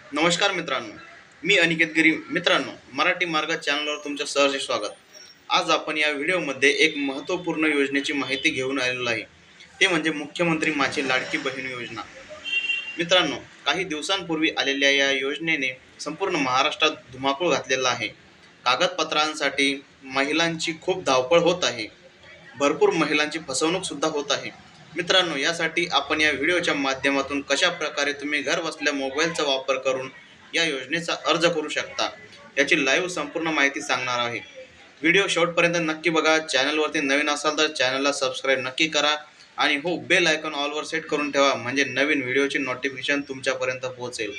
नमस्कार मित्रांनो, मी अनिकेत गिरी. मित्रांनो, मराठी मार्ग चॅनलवर तुमचं सहर्ष स्वागत. आज आपण या व्हिडिओमध्ये एक महत्त्वपूर्ण योजनेची माहिती घेऊन आलेलो आहे. ते म्हणजे मुख्यमंत्री माझी लाडकी बहीण योजना. मित्रांनो, काही दिवसांपूर्वी आलेल्या या योजनेने संपूर्ण महाराष्ट्रात धुमाकूळ घातलेला आहे. कागदपत्रांसाठी महिलांची खूप धावपळ होत आहे. भरपूर महिलांची फसवणूकसुद्धा होत आहे. मित्रांनो, यासाठी आपण या व्हिडिओच्या माध्यमातून कशा प्रकारे तुम्ही घर बसल्या मोबाईलचा वापर करून या योजनेचा अर्ज करू शकता याची लाईव्ह संपूर्ण माहिती सांगणार आहे. व्हिडिओ शेवटपर्यंत नक्की बघा. चॅनलवरती नवीन असाल तर चॅनलला सबस्क्राईब नक्की करा आणि हो, बेल आयकॉन ऑलवर सेट करून ठेवा, म्हणजे नवीन व्हिडिओची नोटिफिकेशन तुमच्यापर्यंत पोहोचेल.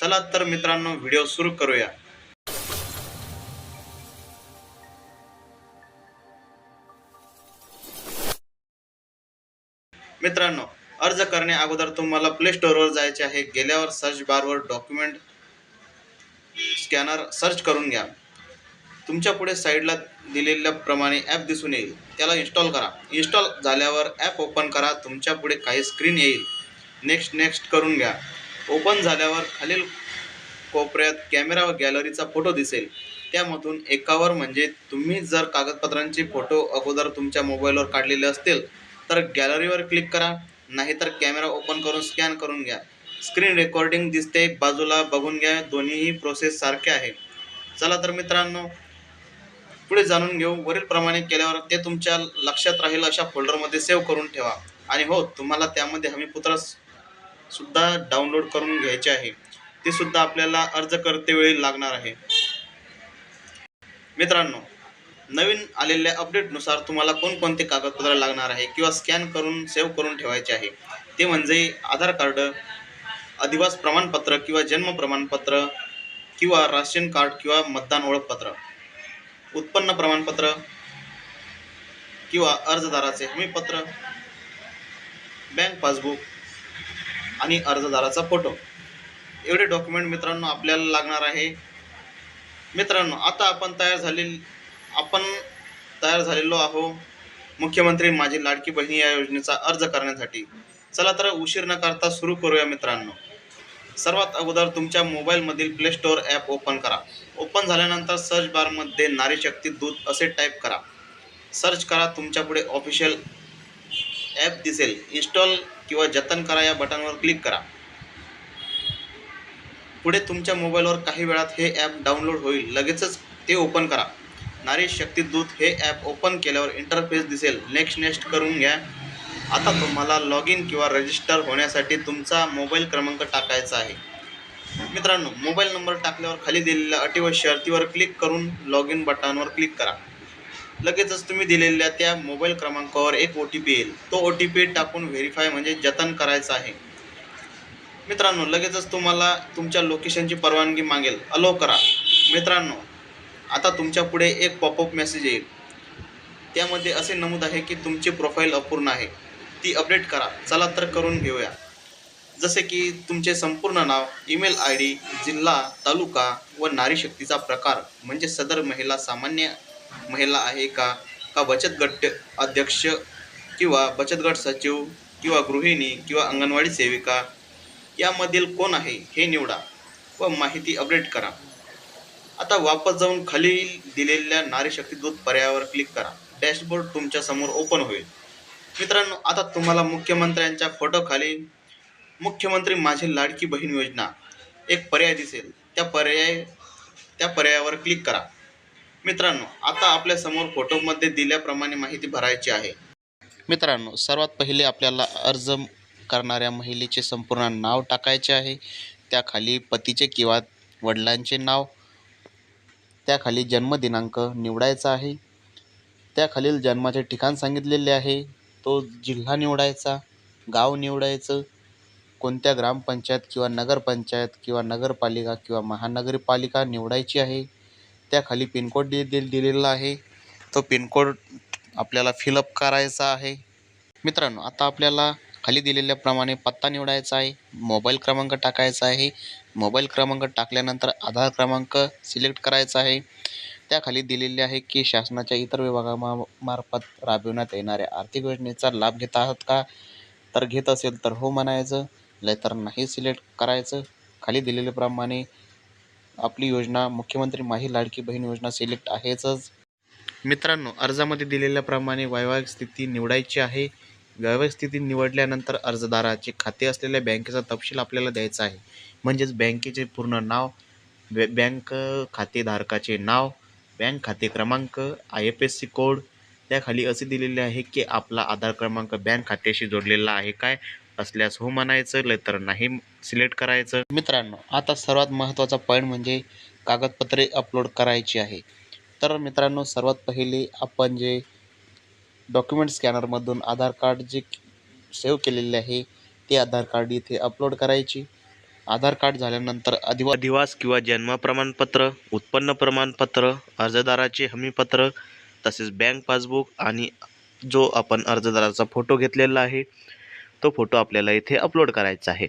चला तर मित्रांनो, व्हिडिओ सुरू करूया. मित्रांनो, अर्ज करण्या अगोदर तुम्हाला प्ले स्टोअरवर जायचे आहे. गेल्यावर सर्च बारवर डॉक्युमेंट स्कॅनर सर्च करून घ्या. तुमच्या पुढे साईडला दिलेल्याप्रमाणे ॲप दिसून येईल. त्याला इन्स्टॉल करा. इन्स्टॉल झाल्यावर ॲप ओपन करा. तुमच्या पुढे काही स्क्रीन येईल. नेक्स्ट करून घ्या. ओपन झाल्यावर खालील कोपऱ्यात कॅमेरा व गॅलरीचा फोटो दिसेल. त्यामधून एकावर, म्हणजे तुम्ही जर कागदपत्रांचे फोटो अगोदर तुमच्या मोबाईलवर काढलेले असतील तर गॅलरीवर क्लिक करा, नाहीतर कॅमेरा ओपन करून स्कॅन करून घ्या. स्क्रीन रेकॉर्डिंग दिसते बाजूला, बघून घ्या. दोन्हीही प्रोसेस सारखे आहे. चला तर मित्रांनो, पुढे जाणून घेऊ. वरील प्रमाणे केल्यावर ते तुमच्या लक्षात राहील अशा फोल्डरमध्ये सेव्ह करून ठेवा. आणि हो, तुम्हाला त्यामध्ये हमीपत्र सुद्धा डाउनलोड करून घ्यायचे आहे. ते सुद्धा आपल्याला अर्ज करतेवेळी लागणार आहे. मित्रांनो, नवीन आलेल्या अपडेटनुसार तुम्हाला कोणकोणते कागदपत्र लागणार आहे किंवा स्कॅन करून सेव्ह करून ठेवायचे आहे, ते म्हणजे आधार कार्ड, अधिवास प्रमाणपत्र किंवा जन्म प्रमाणपत्र किंवा राशन कार्ड किंवा मतदान ओळखपत्र, उत्पन्न प्रमाणपत्र किंवा अर्जदाराचे हमीपत्र, बँक पासबुक आणि अर्जदाराचा फोटो. एवढे डॉक्युमेंट मित्रांनो आपल्याला लागणार आहे. मित्रांनो, आता आपण तयार झालेलो आहो मुख्यमंत्री माझी लाडकी बहीण या योजनेचा अर्ज करण्यासाठी. चला तर उशीर न करता सुरू करूया मित्रांनो. सर्वात अगोदर तुमच्या मोबाईलमधील प्ले स्टोअर ॲप ओपन करा. ओपन झाल्यानंतर सर्च बारमध्ये नारी शक्ती दूत असे टाईप करा. सर्च करा. तुमच्यापुढे ऑफिशियल ॲप दिसेल. इन्स्टॉल किंवा जतन करा या बटनवर क्लिक करा. पुढे तुमच्या मोबाईलवर काही वेळात हे ॲप डाउनलोड होईल. लगेचच ते ओपन करा. नारी शक्ती दूत हे ॲप ओपन केल्यावर इंटरफेस दिसेल. नेक्स्ट करून घ्या. आता तुम्हाला लॉग इन किंवा रजिस्टर होण्यासाठी तुमचा मोबाईल क्रमांक टाकायचा आहे. मित्रांनो, मोबाईल नंबर टाकल्यावर खाली दिलेल्या अटी व शर्तीवर क्लिक करून लॉग इन बटनवर क्लिक करा. लगेचच तुम्ही दिलेल्या त्या मोबाईल क्रमांकावर एक OTP येईल. तो OTP टाकून व्हेरीफाय म्हणजे जतन करायचं आहे. मित्रांनो, लगेचच तुम्हाला तुमच्या लोकेशनची परवानगी मागेल. अलो करा. मित्रांनो, आता तुमच्या पुढे एक पॉपअप मेसेज येईल. त्यामध्ये असे नमूद आहे की तुमची प्रोफाईल अपूर्ण आहे, ती अपडेट करा. चला तर करून घेऊया. जसे की तुमचे संपूर्ण नाव, ईमेल ID, जिल्हा, तालुका व नारी शक्तीचा प्रकार, म्हणजे सदर महिला सामान्य महिला आहे का बचत गट अध्यक्ष किंवा बचत गट सचिव किंवा गृहिणी किंवा अंगणवाडी सेविका यामधील कोण आहे हे निवडा व माहिती अपडेट करा. आता वापस जाऊन खाली दिलेल्या नारी शक्ती दूत पर्यायावर क्लिक करा. डॅशबोर्ड तुमच्या समोर ओपन होईल. मित्रांनो, आता तुम्हाला मुख्यमंत्र्यांच्या फोटो खाली मुख्यमंत्री माझी लाडकी बहीण योजना एक पर्याय दिसेल. त्या पर्यायावर क्लिक करा. मित्रांनो, आता आपल्या समोर फोटोमध्ये दिल्याप्रमाणे माहिती भरायची आहे. मित्रांनो, सर्वात पहिले आपल्याला अर्ज करणाऱ्या महिलेचे संपूर्ण नाव टाकायचे आहे. त्याखाली पतीचे किंवा वडिलांचे नाव, त्याखाली जन्मदिनांक निवडायचा आहे. त्याखालील जन्माचे ठिकाण सांगितलेले आहे. तो जिल्हा निवडायचा, गाव निवडायचं, कोणत्या ग्रामपंचायत किंवा नगरपंचायत किंवा नगरपालिका किंवा महानगरपालिका निवडायची आहे. त्याखाली पिनकोड दिलेला आहे. तो पिनकोड आपल्याला फिलअप करायचा आहे. मित्रांनो, आता आपल्याला खाली दिलेल्याप्रमाणे पत्ता निवडायचा आहे. मोबाईल क्रमांक टाकायचा आहे. मोबाईल क्रमांक टाकल्यानंतर आधार क्रमांक सिलेक्ट करायचा आहे. त्याखाली दिलेले आहे की शासनाच्या इतर विभागामार्फत राबविण्यात येणाऱ्या आर्थिक योजनेचा लाभ घेत आहात का? तर घेत असेल तर हो म्हणायचं, नाहीतर नाही सिलेक्ट करायचं. खाली दिलेल्याप्रमाणे आपली योजना मुख्यमंत्री माझी लाडकी बहीण योजना सिलेक्ट आहेच. मित्रांनो, अर्जामध्ये दिलेल्याप्रमाणे वैवाहिक स्थिती निवडायची आहे. वैवाहिक स्थिती निवडल्यानंतर अर्जदाराचे खाते असलेल्या बँकेचा तपशील आपल्याला द्यायचा आहे. म्हणजेच बँकेचे पूर्ण नाव, बँक खातेधारकाचे नाव, बँक खाते क्रमांक, IFSC कोड. त्याखाली असे दिलेले आहे की आपला आधार क्रमांक बँक खात्याशी जोडलेला आहे काय, असल्यास हो म्हणायचं, तर नाही सिलेक्ट करायचं. मित्रांनो, आता सर्वात महत्त्वाचा पॉईंट म्हणजे कागदपत्रे अपलोड करायची आहे. तर मित्रांनो, सर्वात पहिले आपण जे डॉक्युमेंट स्कॅनरमधून आधार कार्ड जे सेव्ह केलेले आहे ते आधार कार्ड इथे अपलोड करायची. आधार कार्ड झाल्यानंतर अधिवास किंवा जन्म प्रमाणपत्र, उत्पन्न प्रमाणपत्र, अर्जदाराचे हमीपत्र, तसेच बँक पासबुक आणि जो आपण अर्जदाराचा फोटो घेतलेला आहे तो फोटो आपल्याला इथे अपलोड करायचा आहे.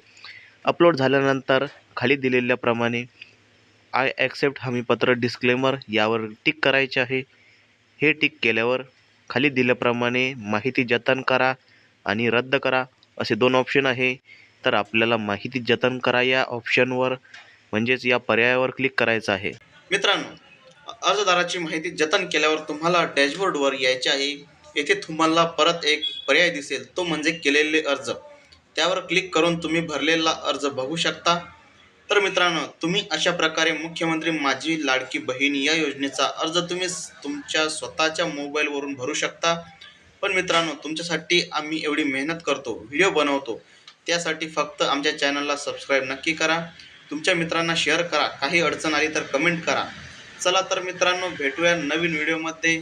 अपलोड झाल्यानंतर खाली दिलेल्याप्रमाणे आय ॲक्सेप्ट हमीपत्र डिस्क्लेमर यावर टिक करायचे आहे. हे टिक केल्यावर खाली दिल्याप्रमाणे माहिती जतन करा आणि रद्द करा असे 2 ऑप्शन आहे. तर आपल्याला माहिती जतन करा या ऑप्शनवर म्हणजेच या पर्यायावर क्लिक करायचं आहे. मित्रांनो, अर्जदाराची माहिती जतन केल्यावर तुम्हाला डॅशबोर्डवर यायचे आहे. येथे तुम्हाला परत एक पर्याय दिसेल, तो म्हणजे केलेले अर्ज. त्यावर क्लिक करून तुम्ही भरलेला अर्ज बघू शकता. तर मित्रांनो, तुम्ही अशा प्रकारे मुख्यमंत्री माझी लाडकी बहीण या योजनेचा अर्ज तुम्ही तुमच्या स्वतःच्या मोबाईलवरून भरू शकता. पण मित्रांनो, तुमच्यासाठी आम्ही एवढी मेहनत करतो, व्हिडिओ बनवतो, त्यासाठी फक्त आमच्या चॅनलला सबस्क्राईब नक्की करा. तुमच्या मित्रांना शेअर करा. काही अडचण आली तर कमेंट करा. चला तर मित्रांनो, भेटूया नवीन व्हिडिओमध्ये.